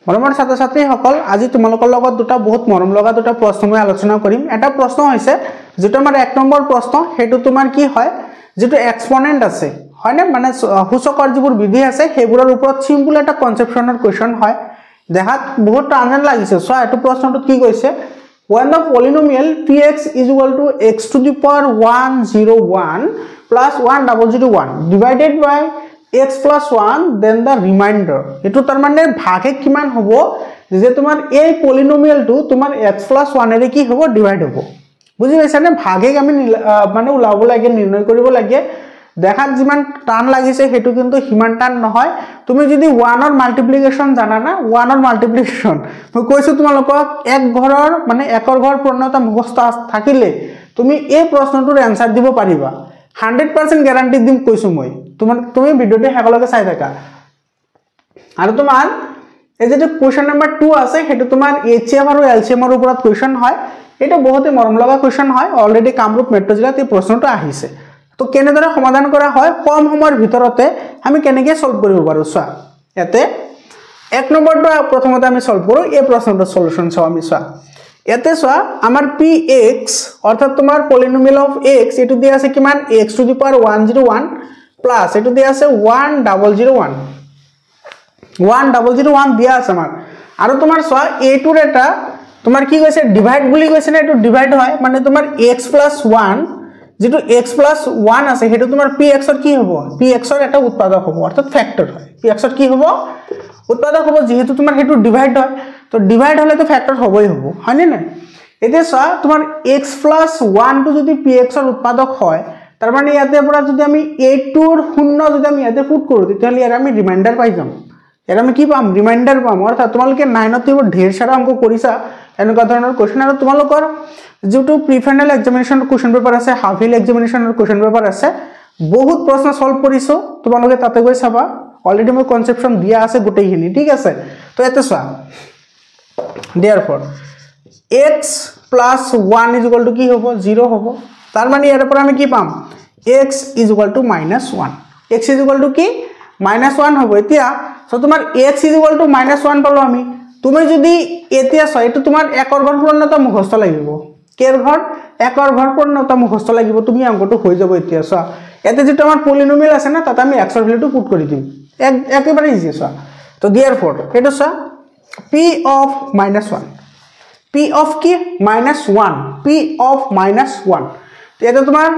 মৰমৰ ছাত্ৰ ছাত্ৰীসকল আজি তোমালোকৰ লগত দুটা বহুত মৰম লগা দুটা প্ৰশ্ন মই আলোচনা কৰিম এটা প্ৰশ্ন হৈছে যেটো আমাৰ 1 নম্বৰ প্ৰশ্ন হেতু তোমাৰ কি হয় যেটো এক্সপোনেন্ট আছে হয় না মানে সূচকৰ যিবোৰ বিধি আছে হেবোৰৰ ওপৰত সিম্পল এটা কনসেপচনৰ কোৱেশ্চন হয় দেখাত বহুত টান লাগিছে সো এটো প্ৰশ্নটো কি কৈছে when the polynomial px is equal to x to the power 101 plus 1001 divided by x plus 1 then the remainder এটো তার মানে ভাগে কিমান হবো যে তোমার এই পলিনোমিয়ালটো তোমার x plus 1 এর কি হবো ডিভাইড হবো বুঝি পাইছা না ভাগে আমি মানে উলাব লাগে নির্ণয় কৰিব লাগে দেখাত যিমান টান লাগিছে হেতু কিন্তু হিমান টান নহয় তুমি যদি 1 এর মাল্টিপ্লিকেশন জানা না 1 এর মাল্টিপ্লিকেশন মই কৈছো তোমালোকক এক ঘৰৰ মানে একৰ ঘৰ পূৰ্ণতা মুখস্থ থাকিলে তুমি এই প্ৰশ্নটোৰ আনসাৰ দিব পাৰিবা 100% গ্যাৰান্টি দিম কৈছো মই তুমি ভিডিওতে হেকলকে চাই থাকা আৰু তোমাৰ এই যে কোৱেশ্চন নাম্বাৰ 2 আছে হেতু তোমাৰ এইচএফ আৰু এলসিএম এৰ ওপৰত কোৱেশ্চন হয় এটা বহুতে মৰম লগা কোৱেশ্চন হয় অলৰেডি কামৰূপ মেট্ৰো জিলাত এই প্ৰশ্নটো আহিছে তো কেনেদৰে সমাধান কৰা হয় কম সময়ৰ ভিতৰতে আমি কেনেকৈ সলভ কৰিব পাৰো চোৱা এতে 1 নম্বৰটো প্ৰথমতে আমি সলভ কৰো এই প্ৰশ্নটোৰ সলিউশন চাও আমি চোৱা এতে চোৱা আমাৰ px অৰ্থাৎ তোমাৰ পলিনোমিয়াল অফ x এটো দিয়া আছে কিমান x to the power 101 plus এটো দিয়া আছে 1001 দিয়া আছে আমাৰ আৰু তোমাৰ চোৱা a2 এটা তোমাৰ কি কৈছে ডিভাইড বুলি কৈছে না এটো ডিভাইড হয় মানে তোমাৰ x + 1 যেটো x + 1 আছে হেতু তোমাৰ px এর কি হ'ব px এর এটা উৎপাদক হ'ব অর্থাৎ ফ্যাক্টর হয় px এর কি হ'ব উৎপাদক হ'ব যেহেতু তোমাৰ হেতু ডিভাইড হয় তো ডিভাইড হলে তো ফ্যাক্টৰ হবই হ'ব হয়নে না এতে চোৱা তোমাৰ x + 1 টো যদি px এৰ উৎপাদক হয় তাৰ মানে ইয়াতে পৰা যদি আমি a2 এৰ শূন্য যদি আমি ইয়াতে পুট কৰো তেতিয়ালে ইয়াৰ আমি ৰিমাইন্ডাৰ পাই যাম ইয়াৰ আমি কি পাম ৰিমাইন্ডাৰ পাম অৰ্থাৎ তোমালোকে 9 তে ঢেৰ সাৰা অংক কৰিছা এনেকুৱা ধৰণৰ কোৱেশ্চন আৰু তোমালোকৰ যেটো প্ৰিফাইনাল এক্সামিনেশন কোৱেশ্চন পেপাৰ আছে হাফ ইয়েৰ এক্সামিনেশনৰ কোৱেশ্চন পেপাৰ আছে বহুত প্ৰশ্ন সলভ কৰিছো তোমালোকে তাতে গৈ চাবা অলৰেডি মই কনসেপচন দিয়া আছে গোটেইখিনি ঠিক আছে তো এতে চোৱা therefore x + 1 = কি হ'ব 0 হ'ব তার মানে ইয়াৰ পৰা আমি কি পাম x = -1 x = কি -1 হ'ব এতিয়া সো তোমাৰ x = -1 পালো আমি তুমি যদি এতিয়া চোৱা এটো তোমাৰ একৰ ঘৰ পূৰ্ণতা মুখস্থ লাগিব কেৰ ঘৰ একৰ ঘৰ পূৰ্ণতা মুখস্থ লাগিব তুমি অংকটো হৈ যাব এতিয়া চোৱা এতে যেটো আমাৰ পলিনোমিয়াল আছে না তাতে আমি x এৰ ভ্যালুটো পুট কৰি দিম একেবাৰে ইজি চোৱা তো therefore এটো চোৱা p of -1 p of কি -1 p of -1 তো এটা তোমাৰ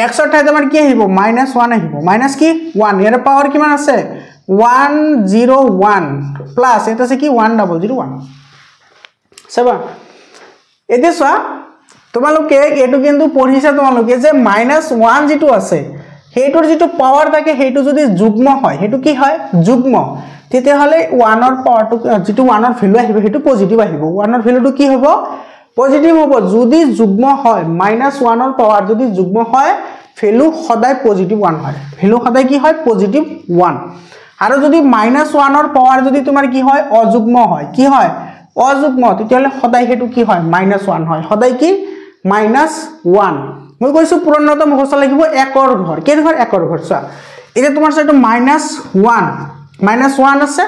x এৰ ঠাইত আমাৰ কি আহিব -1 আহিব মাইনাস কি 1 এর পাওয়ার কিমান আছে 101 প্লাস এটা আছে কি 1001 সবা এতে চোৱা তোমালোকে এটো কিন্তু পঢ়িছা তোমালোকে যে -1 যেটো আছে হেটোৰ যেটো পাওয়ার থাকে হেটো যদি যুগ্ম হয় হেটো কি হয় যুগ্ম তেতে হলে 1 এর পাওয়ারটো যেটো 1 এর ভ্যালু আহিব হেটো পজিটিভ আহিব 1 এর ভ্যালুটো কি হ'ব পজিটিভ হ'ব যদি যুগ্ম হয় -1 এর পাওয়ার যদি যুগ্ম হয় ভ্যালু সদায় পজিটিভ 1 হয় ভ্যালু সদায় কি হয় পজিটিভ 1 আৰু যদি -1 এৰ পাওয়াৰ যদি তোমাৰ কি হয় অযুগ্ম হয় কি হয় অযুগ্ম তেতিয়ালে সদায় হেতু কি হয় -1 হয় সদায় কি -1 মই কৈছো পূৰ্ণতা মুখস্থ লাগিব একৰ ঘৰ কেৰ ঘৰ একৰ ঘৰ চোৱা এটা তোমাৰ সাইটো -1 আছে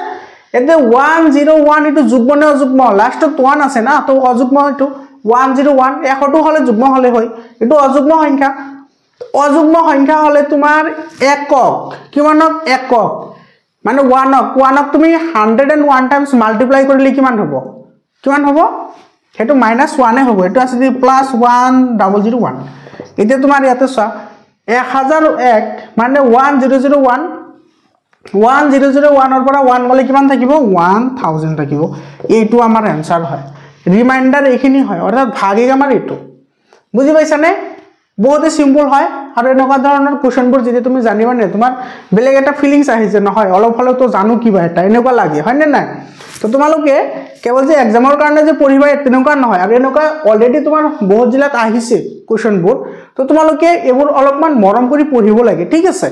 এতে 101 এটো যুগ্ম নে অযুগ্ম লাষ্টত 1 আছে না তো অযুগ্ম এটো 101 একটো হলে যুগ্ম হলে হয় এটো অযুগ্ম সংখ্যা হলে তোমাৰ একক কিমানক একক মানে 1ক তুমি 101 টাইমস মাল্টিপ্লাই কৰিলে কিমান হ'ব হেতু -1 এ হ'ব এটো আছে দি +1001 এতিয়া তোমাৰ ইয়াতে চোৱা 1001 মানে 1001 1001 এৰ পৰা 1 গলে কিমান থাকিব 1000 থাকিব এইটো আমাৰ आंसर হয় ৰিমাইন্ডাৰ এখিনি হয় অৰ্থাৎ ভাগে আমাৰ এটো বুজি পাইছা নে বহুত সিম্পল হয় আৰু এনেকুৱা ধৰণৰ কোৱেশ্চনবোৰ যদি তুমি জানিবা নে তোমাৰ বেলেগ এটা ফিলিংস আহিছে নহয় অলপ হলে তো জানো কিবা এটা এনেকুৱা লাগে হয় নে নাই তো তোমালোকে কেৱল যে এক্সামৰ কাৰণে যে পঢ়িবা তেনেকুৱা নহয় আৰু এনেকুৱা অলৰেডি তোমাৰ বহুত জিলাত আহিছে কোৱেশ্চনবোৰ তো তোমালোকে এবোৰ অলপমান মৰম কৰি পঢ়িব লাগে ঠিক আছে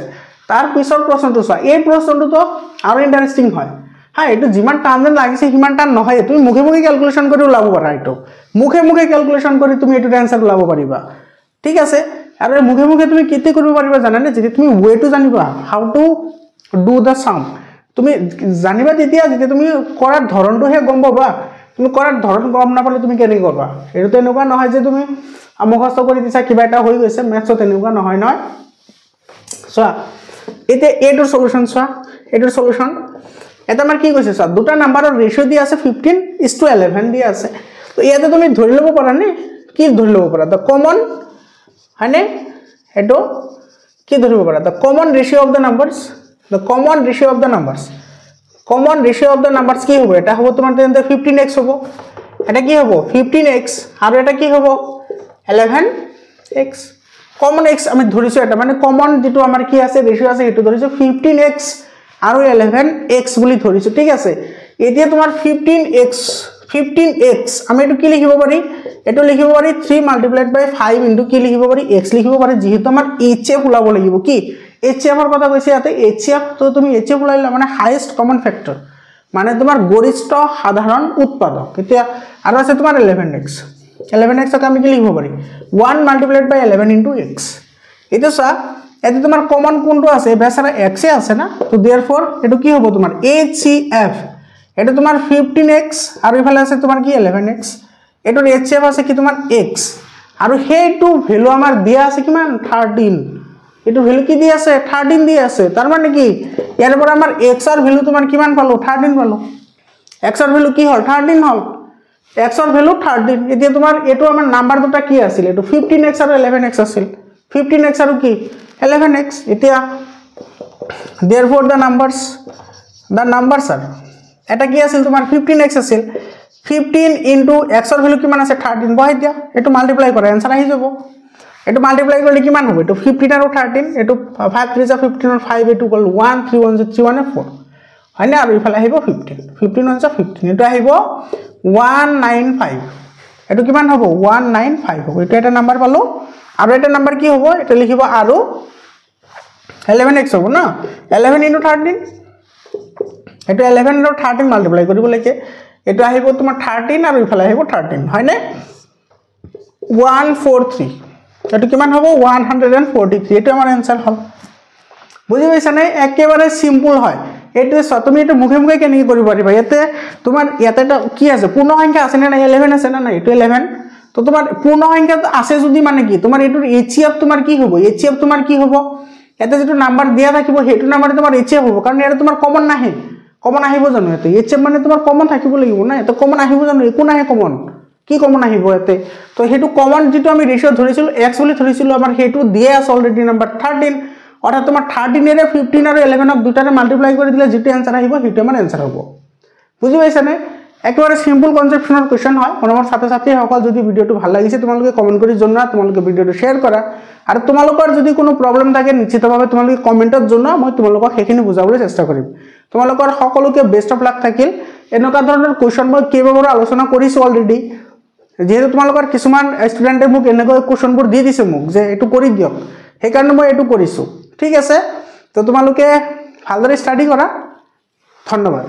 তাৰ পিছৰ প্ৰশ্নটো চোৱা এই প্ৰশ্নটো তো আৰু ইন্টাৰেষ্টিং হয় হ্যাঁ এটো যিমান টান লাগিছে সিমান টান নহয় তুমি মুখে মুখে ক্যালকুলেশন কৰি উলাব পাৰা এটো মুখে মুখে ক্যালকুলেশন কৰি তুমি এটো आंसर উলাব পাৰিবা ঠিক আছে আৰু মুখে মুখে তুমি কেতে কৰিব পাৰিবা জানা নে যদি তুমি ওয়েটো জানিবা হাউ টু ডু দা সাম তুমি জানিবা তেতিয়া যেতিয়া তুমি কৰাৰ ধৰণটোহে গম পাবা তুমি কৰাৰ ধৰণ গম নাপালে তুমি কেনে কৰবা এটো এনেকুৱা নহয় যে তুমি মুখস্থ কৰি দিছা কিবা এটা হৈ গৈছে ম্যাথছত এনেকুৱা নহয় নহয় সো এতে এটোৰ সলিউশন সো এটোৰ সলিউশন এটা আমাৰ কি কৈছে সো দুটা নাম্বাৰৰ ৰেশিও দি আছে 15:11 দি আছে তো ইয়াতে তুমি ধৰি লব পাৰা নে কি ধৰি লব পাৰা দা কমন হয়নে এটো কি ধৰিব পাৰা the common ratio of the numbers the common ratio of the numbers কি হবে এটা হবে তোমার তেন্তে 15x হবে এটা কি হবে 15x আর এটা কি হবে 11x common x আমি ধরিছো এটা মানে common যেটো আমার কি আছে রেশিও আছে এটো ধরিছো 15x আর 11x বলি ধরিছো ঠিক আছে এতিয়া তোমার 15x আমি এটো কি লিখিব পারি এটো লিখিব পারি 3 multiplied by 5 into কি লিখিব পারি x লিখিব পারি যেহেতু আমার hf উলাব লাগিব কি hf এর কথা কইছে ইয়াতে hf তো তুমি hf উলাইলা মানে হাইয়েস্ট কমন ফ্যাক্টর মানে তোমার গরিষ্ঠ সাধারণ উৎপাদক এতিয়া আর আছে তোমার 11x কে আমি কি লিখিব পারি 1 multiplied by 11 into x এটা সা এতে তোমার কমন কোনটো আছে বেসারা x এ আছে না তো देयरफॉर এটো কি হবে তোমার hf এটা তোমার 15x আর ইফালে আছে তোমার কি 11x এটোর hf আছে কি তোমার x আর হেটো ভ্যালু আমার দিয়া আছে কিমান 13 এটো ভ্যালু কি দিয়া আছে 13 দিয়া আছে তার মানে কি এর পর আমার x এর ভ্যালু তোমার কিমান পালো 13 পালো x এর ভ্যালু কি হল 13 হল x এর ভ্যালু 13 এতিয়া তোমার এটো আমার নাম্বার দুটা কি আছিল এটো 15x আর 11x আছিল 15x আর কি 11x এতিয়া therefore the numbers are এটা কি আছিল তোমার 15x আছিল 15 into x এর ভ্যালু কিমান আছে 13 বহাই দিয়া এটো মাল্টিপ্লাই কৰা आंसर আহি যাব এটো মাল্টিপ্লাই কৰিলে কিমান হবে এটো 15 আৰু 13 এটো 5 3 15 और 5 এটো কল 1 3 1 3 1 4 হয়নে আৰু ইফালে আহিব 15 1 15 এটো আহিব 195 এটো কিমান হ'ব 195 হ'ব এটো এটা নাম্বার পালো আৰু এটা নাম্বাৰ কি হ'ব এটা লিখিব আৰু 11x হ'ব না 11 into 13 এটো 11 আৰু 13 মাল্টিপ্লাই কৰিব লাগে এটো আহিব তোমাৰ 13 আৰু ইফালে আহিব 13 হয়নে 143 এটো কিমান হ'ব 143 এটো আমাৰ आंसर হল বুজি পাইছা নে একেবাৰে সিম্পল হয় এটো তুমি এটো মুখে মুখে কেনে কৰিব পাৰিবা এতে তোমাৰ ইয়াতে কি আছে পূৰ্ণ সংখ্যা আছে না 11 আছে না এটো 11 তো তোমাৰ পূৰ্ণ সংখ্যা আছে যদি মানে কি তোমাৰ এটোৰ hf তোমাৰ কি হ'ব hf তোমাৰ কি হ'ব এতে যেটো নাম্বাৰ দিয়া থাকিব হেতু নাম্বাৰে তোমাৰ hf হ'ব কাৰণ এটা তোমাৰ কমন নাহে কমন আহিব জানো এতে hf মানে তোমাৰ কমন থাকিব লাগিব না এতে কমন আহিব জানো একো নাহে কমন কি কমন আহিব এতে তো হেতু কমন যেটো আমি রেশিও ধৰিছিল x বুলি ধৰিছিল আমাৰ হেতু দিয়ে আছে অলৰেডি নাম্বাৰ 13 অৰ্থাৎ তোমাৰ 13 এৰে 15 আৰু 11 ক দুটাৰে মাল্টিপ্লাই কৰি দিলে যেটো आंसर আহিব হেতু আমাৰ आंसर হ'ব বুজি পাইছা নে একেবাৰে সিম্পল কনসেপচনৰ কোৱেশ্চন হয় মনৰ ছাত্ৰ ছাত্ৰী সকল যদি ভিডিওটো ভাল লাগিছে তোমালোকে কমেন্ট কৰি জনোৱা তোমালোকে ভিডিওটো শেয়াৰ কৰা আৰু তোমালোকৰ যদি কোনো প্ৰবলেম থাকে নিশ্চিতভাৱে তোমালোকে কমেন্টত জনোৱা মই তোমালোকক হেখিনি বুজাবলৈ চেষ্টা কৰিম তোমালোকৰ সকলোকে বেষ্ট অফ লাক থাকিল এনেকা ধৰণৰ কোৱেশ্চন মই কেইবাবাৰো আলোচনা কৰিছো অলৰেডি যেহেতু তোমালোকৰ কিছুমান ষ্টুডেন্টে মোক এনেকৈ কোৱেশ্চনবোৰ দি দিছে মোক যে এটো কৰি দিয়ক হেকাৰণে মই এটো কৰিছো ঠিক আছে তো তোমালোকে ভালদৰে ষ্টাডি কৰা ধন্যবাদ